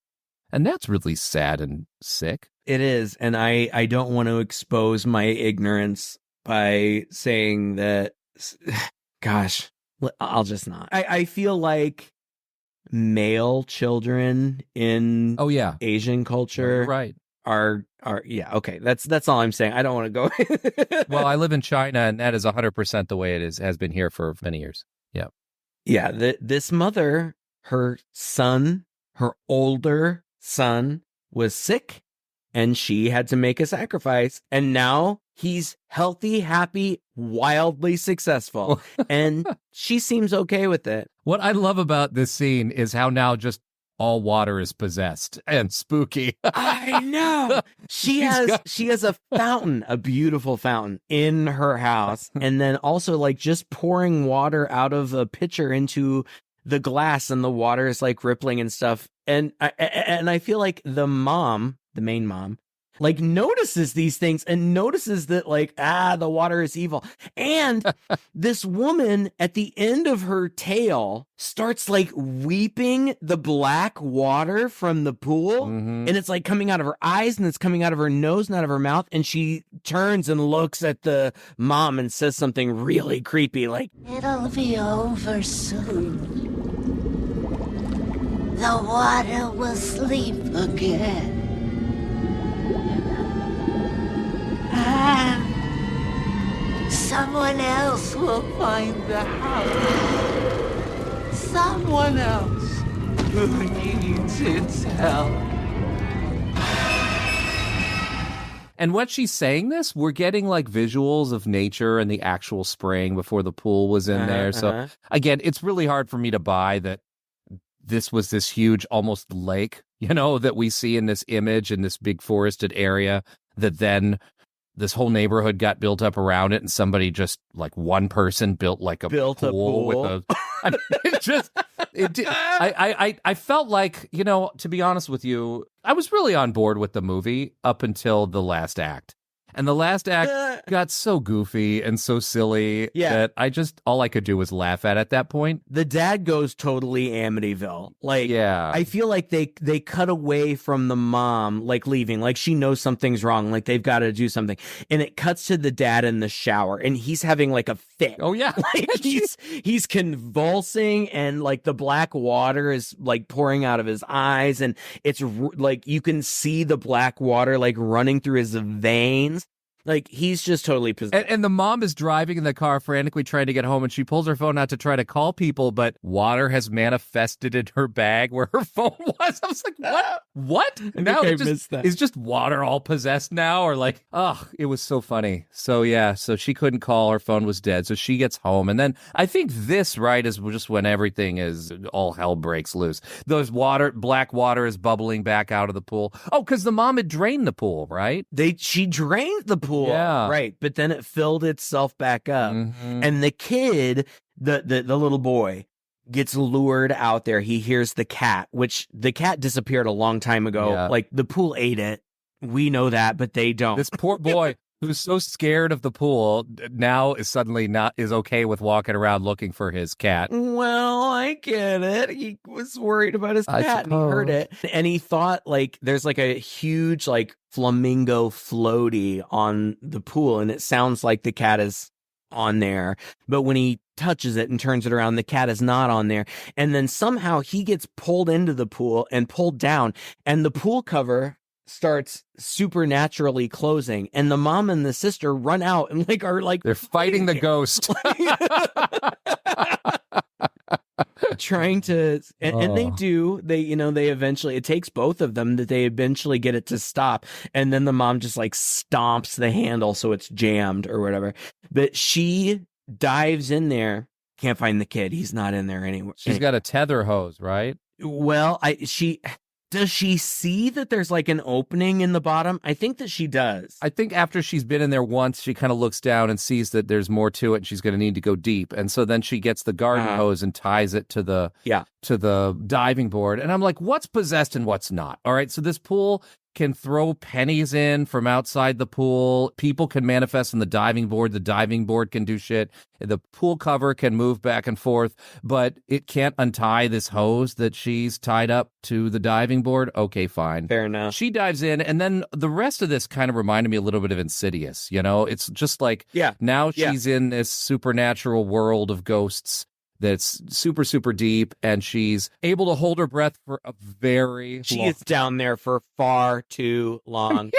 And that's really sad and sick. It is. And I don't want to expose my ignorance by saying that, gosh, I'll just not. I feel like male children in Asian culture right. are yeah, okay. That's all I'm saying. I don't want to go. Well, I live in China, and that is 100% the way it has been here for many years. Yeah. Yeah, this mother, her son, her older son was sick, and she had to make a sacrifice, and now he's healthy, happy, wildly successful, and she seems okay with it. What I love about this scene is how now just all water is possessed and spooky. I know. She has a fountain, a beautiful fountain in her house, and then also like just pouring water out of a pitcher into the glass, and the water is like rippling and stuff. And I feel like the main mom, like notices these things and notices that like, the water is evil. And this woman at the end of her tale starts like weeping the black water from the pool. Mm-hmm. And it's like coming out of her eyes, and it's coming out of her nose and out of her mouth. And she turns and looks at the mom and says something really creepy, like, "It'll be over soon. The water will sleep again. And someone else will find the house. Someone else who needs its help." And when she's saying this, we're getting like visuals of nature and the actual spraying before the pool was in there. So again, it's really hard for me to buy that this was this huge, almost lake, that we see in this image in this big forested area, that then this whole neighborhood got built up around it, and somebody just like one person built like a pool with a. I mean, I felt like, to be honest with you, I was really on board with the movie up until the last act. And the last act got so goofy and so silly that all I could do was laugh at that point. The dad goes totally Amityville. Like, I feel like they cut away from the mom, like leaving, like she knows something's wrong, like they've got to do something. And it cuts to the dad in the shower, and he's having like a fit. Oh yeah. Like he's convulsing, and like the black water is like pouring out of his eyes, and it's like you can see the black water like running through his veins. Like, he's just totally possessed. And the mom is driving in the car, frantically trying to get home, and she pulls her phone out to try to call people, but water has manifested in her bag where her phone was. I was like, what? What? Now it's just water all possessed now? Or like, it was so funny. So yeah, so she couldn't call, her phone was dead, so she gets home. And then I think this, right, is just when everything is, all hell breaks loose. Black water is bubbling back out of the pool. Oh, because the mom had drained the pool, right? She drained the pool. Yeah. Right. But then it filled itself back up. Mm-hmm. And the kid, the little boy, gets lured out there. He hears the cat, which the cat disappeared a long time ago. Yeah. Like, the pool ate it. We know that, but they don't. This poor boy who's so scared of the pool now is suddenly is okay with walking around looking for his cat. Well, I get it. He was worried about his cat and he heard it. And he thought like there's like a huge like flamingo floaty on the pool, and it sounds like the cat is on there. But when he touches it and turns it around, the cat is not on there. And then somehow he gets pulled into the pool and pulled down, and the pool cover starts supernaturally closing, and the mom and the sister run out and like are like they're fighting the ghost. Trying to and they do they eventually, it takes both of them that they eventually get it to stop, and then the mom just like stomps the handle so it's jammed or whatever, but she dives in there Can't find the kid. He's not in there anywhere. She's got a tether hose, right? Well, does she see that there's like an opening in the bottom? I think that she does. I think after she's been in there once, she kind of looks down and sees that there's more to it and she's going to need to go deep. And so then she gets the garden hose and ties it to the diving board. And I'm like, what's possessed and what's not? All right. So this pool can throw pennies in from outside the pool. People can manifest on the diving board. The diving board can do shit. The pool cover can move back and forth, but it can't untie this hose that she's tied up to the diving board. Okay, fine. Fair enough. She dives in, and then the rest of this kind of reminded me a little bit of Insidious. You know, it's just like now she's in this supernatural world of ghosts that's super, super deep, and she's able to hold her breath for a very She long is down there for far too long.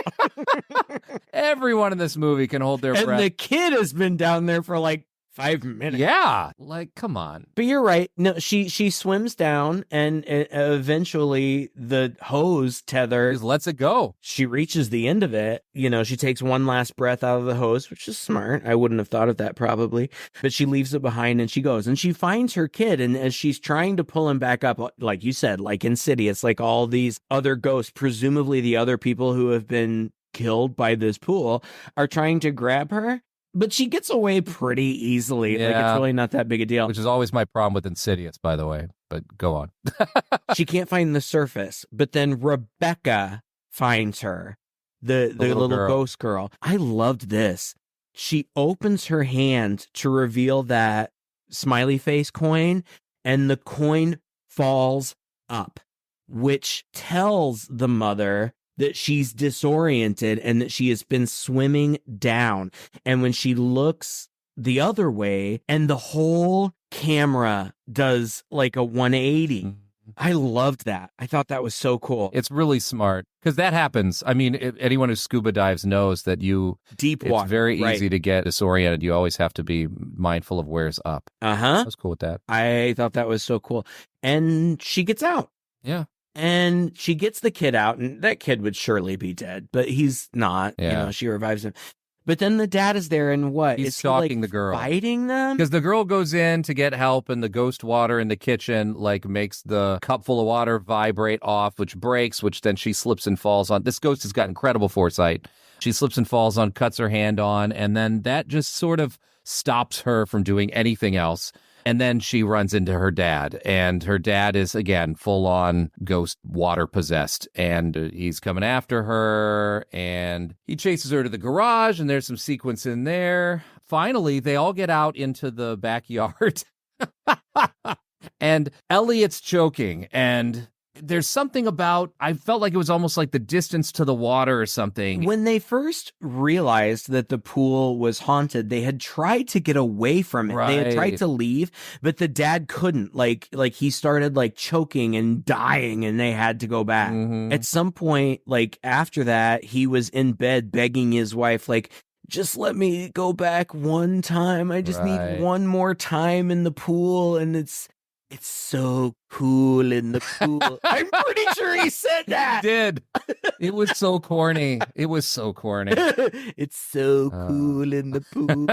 Everyone in this movie can hold their breath. And the kid has been down there for like 5 minutes. Yeah. Like, come on. But you're right. No, she swims down, and eventually the hose tether Just lets it go. She reaches the end of it. You know, she takes one last breath out of the hose, which is smart. I wouldn't have thought of that probably. But she leaves it behind and she goes. And she finds her kid. And as she's trying to pull him back up, like you said, like Insidious, like all these other ghosts, presumably the other people who have been killed by this pool, are trying to grab her. But she gets away pretty easily. Like, it's really not that big a deal. Which is always my problem with Insidious, by the way. But go on. She can't find the surface. But then Rebecca finds her, the little ghost girl. I loved this. She opens her hand to reveal that smiley face coin, and the coin falls up, which tells the mother that she's disoriented and that she has been swimming down. And when she looks the other way, and the whole camera does like a 180. I loved that. I thought that was so cool. It's really smart because that happens. I mean, anyone who scuba dives knows that deep water. It's very easy to get disoriented. You always have to be mindful of where's up. I was cool with that. I thought that was so cool. And she gets out. Yeah. And she gets the kid out, and that kid would surely be dead, but he's not. Yeah. You know, she revives him. But then the dad is there, and what? He's stalking the girl. Fighting them? Because the girl goes in to get help, and the ghost water in the kitchen like makes the cup full of water vibrate off, which breaks, which then she slips and falls on. This ghost has got incredible foresight. She slips and falls on, cuts her hand on, and then that just sort of stops her from doing anything else. And then she runs into her dad, and her dad is, again, full-on ghost water possessed, and he's coming after her, and he chases her to the garage, and there's some sequence in there. Finally, they all get out into the backyard, and Elliot's choking, and there's something about, I felt like it was almost like the distance to the water or something. When they first realized that the pool was haunted, they had tried to get away from it. Right. They had tried to leave, but the dad couldn't. Like he started like choking and dying, and they had to go back. Mm-hmm. At some point, like after that, he was in bed begging his wife, like, just let me go back one time. I just need one more time in the pool. And it's so cool in the pool. I'm pretty sure he said that. He did. It was so corny. It was so corny. It's so cool in the pool.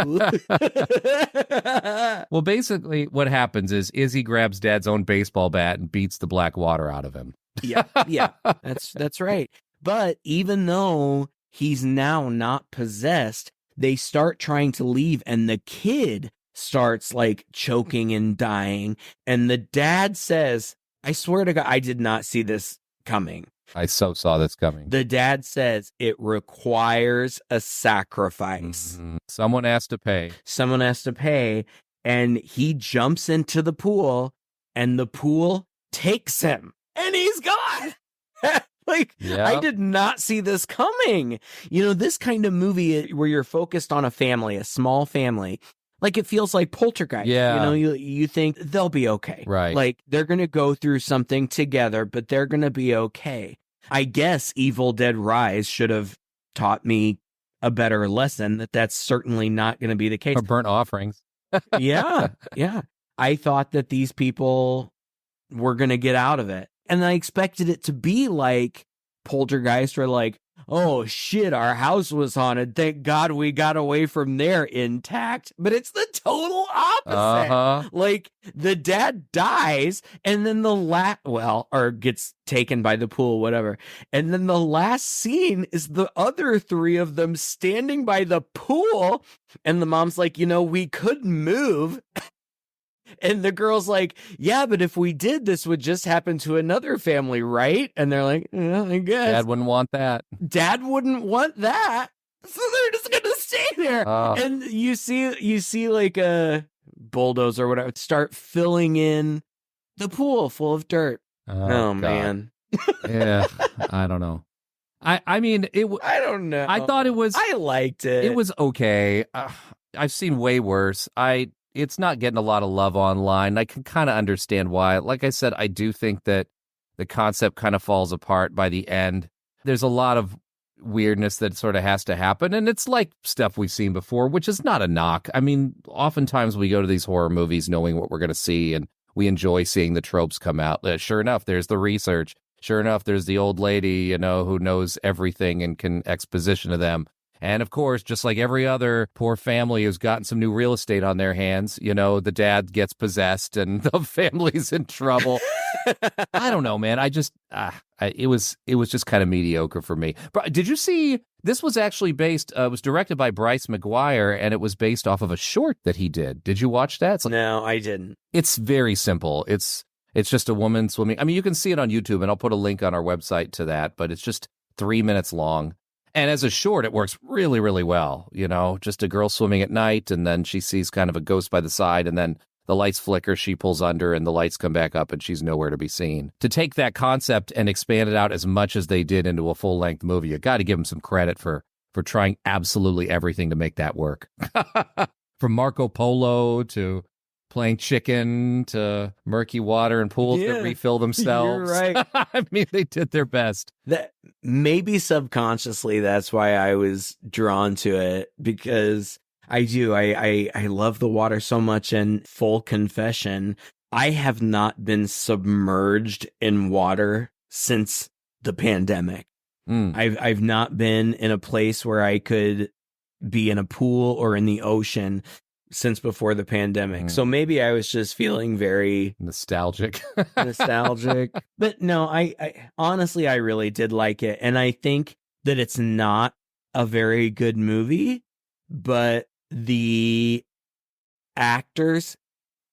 Well, basically what happens is Izzy grabs Dad's own baseball bat and beats the black water out of him. Yeah. That's right. But even though he's now not possessed, they start trying to leave, and the kid starts like choking and dying, and the dad says, I swear to God, I did not see this coming. I so saw this coming. The dad says it requires a sacrifice. Mm-hmm. Someone has to pay. Someone has to pay, and he jumps into the pool, and the pool takes him, and he's gone. I did not see this coming. You know, this kind of movie where you're focused on a family, a small family, like it feels like Poltergeist. Yeah. You know, you think they'll be okay. Right. Like they're going to go through something together, but they're going to be okay. I guess Evil Dead Rise should have taught me a better lesson that that's certainly not going to be the case. Or burnt offerings. Yeah. I thought that these people were going to get out of it. And I expected it to be like Poltergeist, where like, oh shit, our house was haunted. Thank God we got away from there intact. But it's the total opposite. Like the dad dies and then or gets taken by the pool, whatever. And then the last scene is the other three of them standing by the pool. And the mom's like, we could move. And the girl's like, yeah, but if we did, this would just happen to another family, right? And they're like, yeah, I guess. Dad wouldn't want that. Dad wouldn't want that. So they're just going to stay there. And you see like a bulldozer or whatever start filling in the pool full of dirt. Oh man. Yeah, I don't know. I mean, I don't know. I thought it was. I liked it. It was okay. I've seen way worse. It's not getting a lot of love online. I can kind of understand why. Like I said, I do think that the concept kind of falls apart by the end. There's a lot of weirdness that sort of has to happen, and it's like stuff we've seen before, which is not a knock. I mean, oftentimes we go to these horror movies knowing what we're going to see, and we enjoy seeing the tropes come out. Sure enough, there's the research. Sure enough, there's the old lady, who knows everything and can exposition to them. And of course, just like every other poor family who's gotten some new real estate on their hands, the dad gets possessed and the family's in trouble. I don't know, man. It was just kind of mediocre for me. But did you see, this was actually it was directed by Bryce McGuire, and it was based off of a short that he did. Did you watch that? No, I didn't. It's very simple. It's just a woman swimming. I mean, you can see it on YouTube, and I'll put a link on our website to that, but it's just 3 minutes long. And as a short, it works really, really well. Just a girl swimming at night, and then she sees kind of a ghost by the side, and then the lights flicker, she pulls under, and the lights come back up, and she's nowhere to be seen. To take that concept and expand it out as much as they did into a full-length movie, you got to give them some credit for trying absolutely everything to make that work. From Marco Polo to playing chicken to murky water and pools that refill themselves. You're right. I mean, they did their best. That maybe subconsciously, that's why I was drawn to it, because I do. I love the water so much. And full confession, I have not been submerged in water since the pandemic. I've not been in a place where I could be in a pool or in the ocean since before the pandemic. So maybe I was just feeling very nostalgic. But no, I honestly, I really did like it. And I think that it's not a very good movie, but the actors,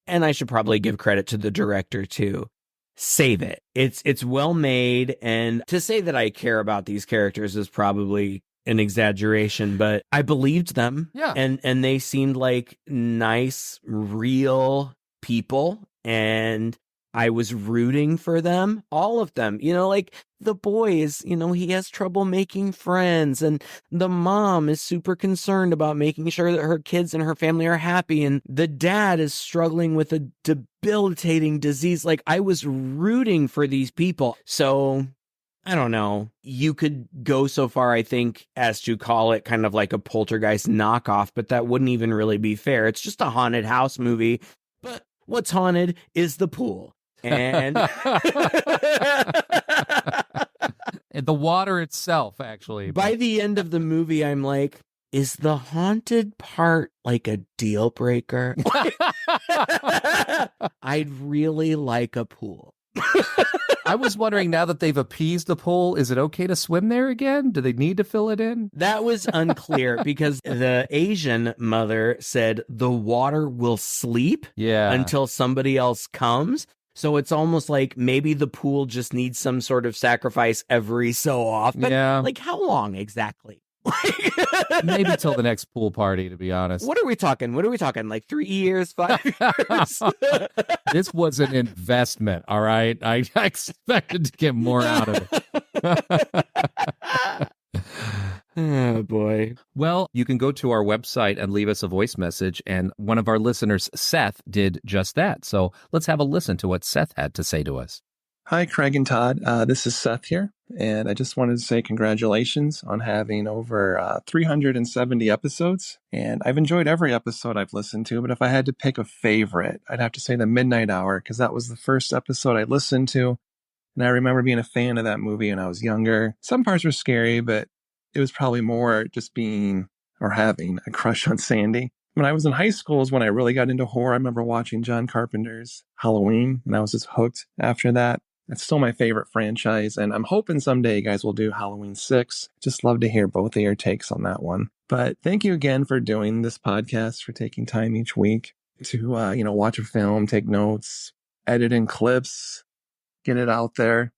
and I should probably give credit to the director too, save it. It's well made. And to say that I care about these characters is probably an exaggeration, but I believed them. Yeah. And they seemed like nice, real people. And I was rooting for them, all of them. Like the boy is, he has trouble making friends, and the mom is super concerned about making sure that her kids and her family are happy. And the dad is struggling with a debilitating disease. Like, I was rooting for these people. So I don't know. You could go so far, I think, as to call it kind of like a Poltergeist knockoff, but that wouldn't even really be fair. It's just a haunted house movie, but what's haunted is the pool. And the water itself, actually. By the end of the movie, I'm like, is the haunted part like a deal breaker? I'd really like a pool. I was wondering, now that they've appeased the pool, is it okay to swim there again? Do they need to fill it in? That was unclear because the Asian mother said the water will sleep until somebody else comes. So it's almost like maybe the pool just needs some sort of sacrifice every so often. Yeah. Like, how long exactly? Maybe till the next pool party, to be honest. What are we talking? Like 3 years, 5 years? This was an investment, all right? I expected to get more out of it. Oh, boy. Well, you can go to our website and leave us a voice message, and one of our listeners, Seth, did just that. So let's have a listen to what Seth had to say to us. Hi, Craig and Todd. This is Seth here, and I just wanted to say congratulations on having over 370 episodes. And I've enjoyed every episode I've listened to, but if I had to pick a favorite, I'd have to say The Midnight Hour, because that was the first episode I listened to. And I remember being a fan of that movie when I was younger. Some parts were scary, but it was probably more just being or having a crush on Sandy. When I was in high school is when I really got into horror. I remember watching John Carpenter's Halloween, and I was just hooked after that. It's still my favorite franchise, and I'm hoping someday you guys will do Halloween 6. Just love to hear both of your takes on that one. But thank you again for doing this podcast, for taking time each week to, watch a film, take notes, edit in clips, get it out there.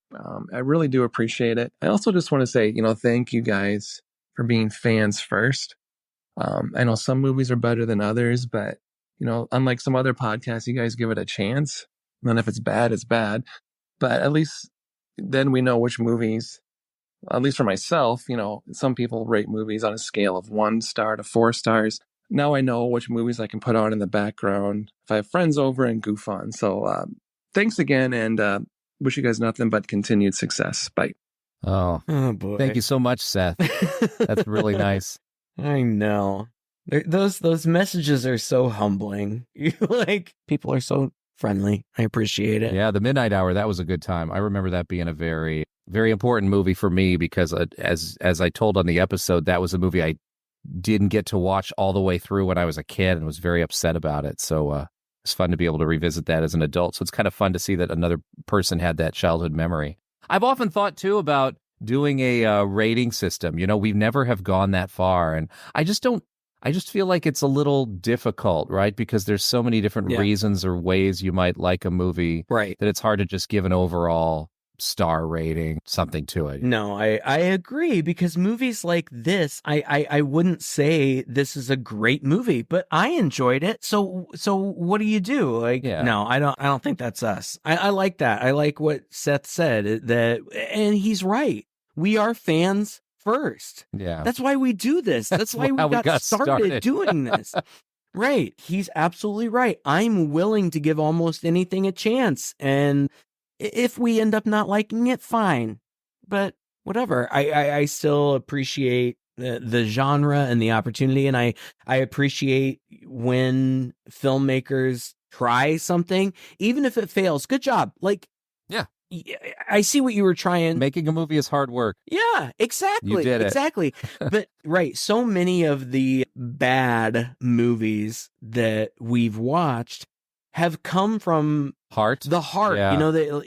I really do appreciate it. I also just want to say, thank you guys for being fans first. I know some movies are better than others, but, unlike some other podcasts, you guys give it a chance. And then if it's bad, it's bad. But at least then we know which movies, at least for myself, some people rate movies on a scale of 1 star to 4 stars. Now I know which movies I can put on in the background if I have friends over and goof on. So thanks again, and wish you guys nothing but continued success. Bye. Oh boy. Thank you so much, Seth. That's really nice. I know. Those messages are so humbling. People are so friendly. I appreciate it. Yeah, The Midnight Hour, that was a good time. I remember that being a very, very important movie for me because as I told on the episode, that was a movie I didn't get to watch all the way through when I was a kid and was very upset about it. So it's fun to be able to revisit that as an adult. So it's kind of fun to see that another person had that childhood memory. I've often thought, too, about doing a rating system. We never have gone that far. And I just feel like it's a little difficult, right? Because there's so many different reasons or ways you might like a movie, right, that it's hard to just give an overall star rating, something to it. No, I agree, because movies like this, I wouldn't say this is a great movie, but I enjoyed it. So what do you do? No, I don't think that's us. I like that. I like what Seth said, and he's right. We are fans first. Yeah. That's why we do this. That's why we got started doing this. Right. He's absolutely right. I'm willing to give almost anything a chance. And if we end up not liking it, fine. But whatever. I still appreciate the genre and the opportunity. And I appreciate when filmmakers try something, even if it fails. Good job. Yeah. I see what you were trying. Making a movie is hard work. Yeah, exactly. You did it. Exactly. But right, so many of the bad movies that we've watched have come from the heart.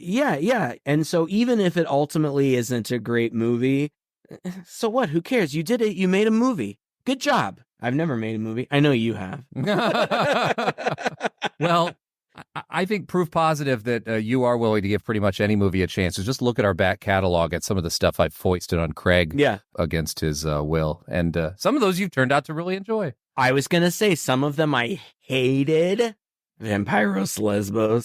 Yeah. Yeah. And so even if it ultimately isn't a great movie, so what? Who cares? You did it. You made a movie. Good job. I've never made a movie. I know you have. Well, I think proof positive that you are willing to give pretty much any movie a chance is just look at our back catalog at some of the stuff I've foisted on Craig against his will. And some of those you've turned out to really enjoy. I was going to say some of them I hated. Vampiros Lesbos.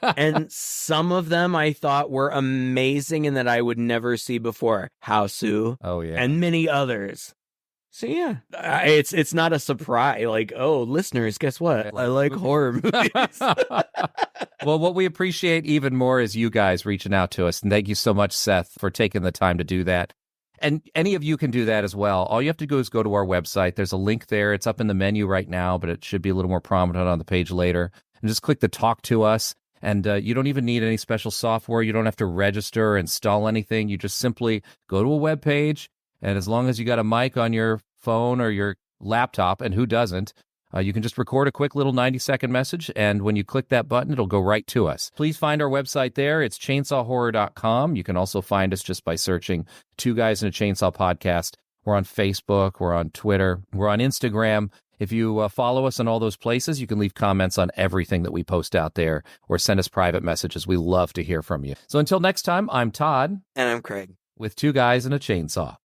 And some of them I thought were amazing and that I would never see before. Hausu. Oh, yeah. And many others. So yeah, it's not a surprise. Listeners, guess what? I like horror movies. Well, what we appreciate even more is you guys reaching out to us. And thank you so much, Seth, for taking the time to do that. And any of you can do that as well. All you have to do is go to our website. There's a link there. It's up in the menu right now, but it should be a little more prominent on the page later. And just click the Talk to Us. And you don't even need any special software. You don't have to register or install anything. You just simply go to a web page. And as long as you got a mic on your phone or your laptop, and who doesn't, you can just record a quick little 90-second message, and when you click that button, it'll go right to us. Please find our website there. It's chainsawhorror.com. You can also find us just by searching Two Guys in a Chainsaw Podcast. We're on Facebook. We're on Twitter. We're on Instagram. If you follow us on all those places, you can leave comments on everything that we post out there or send us private messages. We love to hear from you. So until next time, I'm Todd. And I'm Craig. With Two Guys and a Chainsaw.